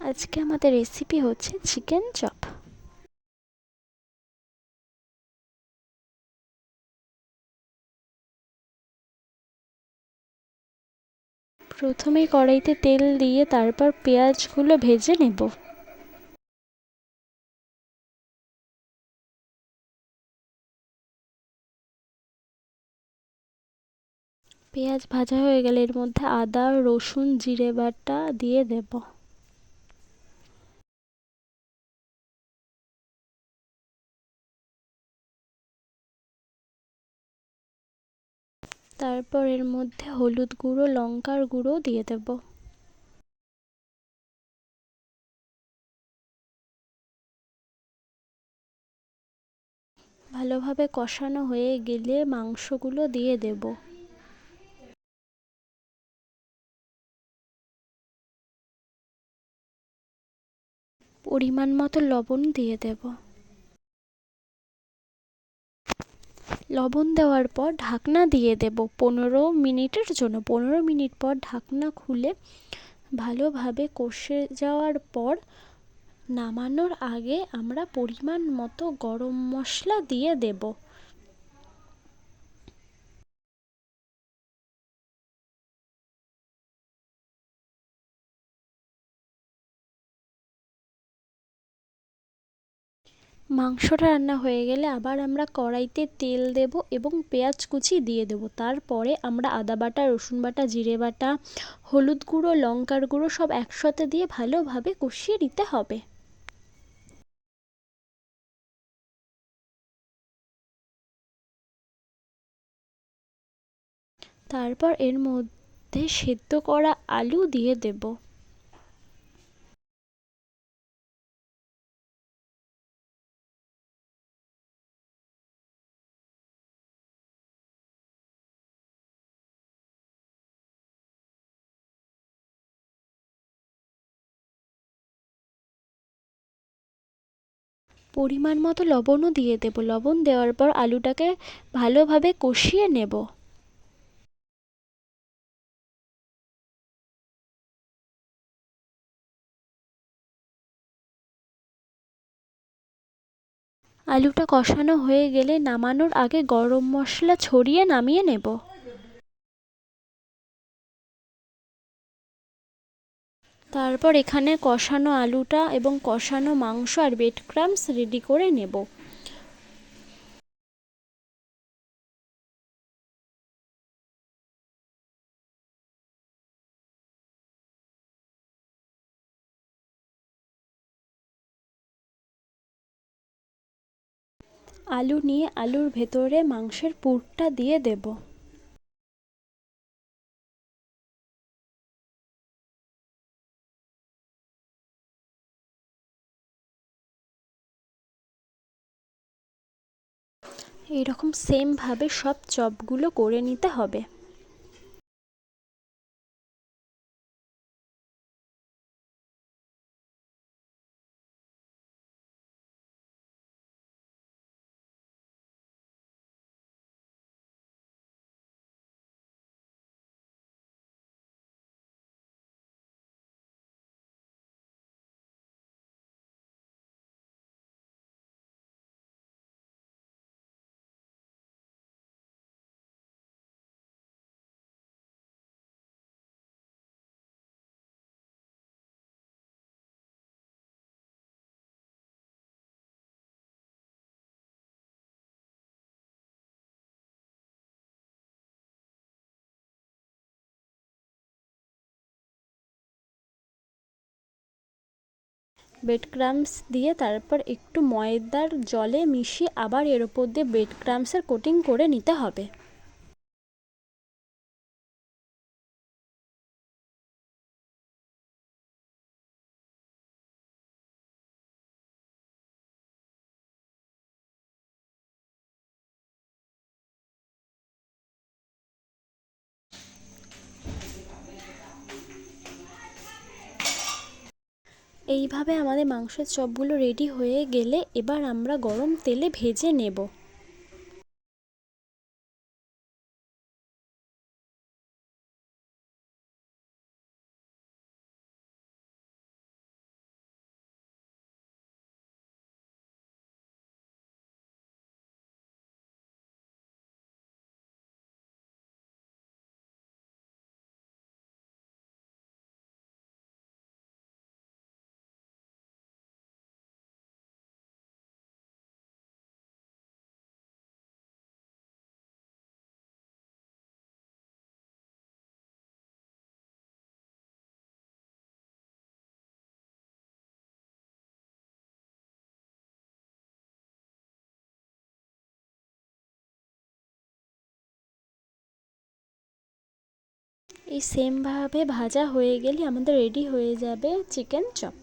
আজকে আমাদের রেসিপি হচ্ছে চিকেন চপ। প্রথমেই কড়াইতে তেল দিয়ে তারপর পেঁয়াজগুলো ভেজে নেব। পেঁয়াজ ভাজা হয়ে গেলে এর মধ্যে আদা, রসুন, জিরে বাটা দিয়ে দেব। তারপর এর মধ্যে হলুদ গুঁড়ো, লঙ্কার গুঁড়ো দিয়ে দেব। ভালোভাবে কষানো হয়ে গেলে মাংসগুলো দিয়ে দেব। পরিমাণ মতো লবণ দিয়ে দেব। লবণ দেওয়ার পর ঢাকনা দিয়ে দেব 15 মিনিটের জন্য। 15 মিনিট পর ঢাকনা খুলে ভালোভাবে কষে যাওয়ার পর নামানোর আগে আমরা পরিমাণ মতো গরম মশলা দিয়ে দেব। মাংসটা রান্না হয়ে গেলে আবার আমরা কড়াইতে তেল দেব এবং পেঁয়াজ কুচি দিয়ে দেব। তারপরে আমরা আদা বাটা, রসুন বাটা, জিরে বাটা, হলুদ গুঁড়ো, লঙ্কার গুঁড়ো সব একসাথে দিয়ে ভালোভাবে কষিয়ে নিতে হবে। তারপর এর মধ্যে সেদ্ধ করা আলু দিয়ে দেব। পরিমাণ মতো লবণও দিয়ে দেব। লবণ দেওয়ার পর আলুটাকে ভালোভাবে কষিয়ে নেব। আলুটা কষানো হয়ে গেলে নামানোর আগে গরম মশলা ছড়িয়ে নামিয়ে নেব। তারপর এখানে কষানো আলুটা এবং কষানো মাংস আর ব্রেড ক্রাম্বস রেডি করে নেব। আলু নিয়ে আলুর ভেতরে মাংসের পুরটা দিয়ে দেব। এইরকম সেমভাবে সব চপগুলো করে নিতে হবে। ব্রেড ক্রাম্বস দিয়ে তারপর একটু ময়দার জলে মিশিয়ে আবার এর ওপর দিয়ে ব্রেড ক্রাম্বসের কোটিং করে নিতে হবে। এইভাবে আমাদের মাংসের চপগুলো রেডি হয়ে গেলে এবার আমরা গরম তেলে ভেজে নেব। এই সেমভাবে ভাজা হয়ে গেলে আমাদের রেডি হয়ে যাবে চিকেন চপ।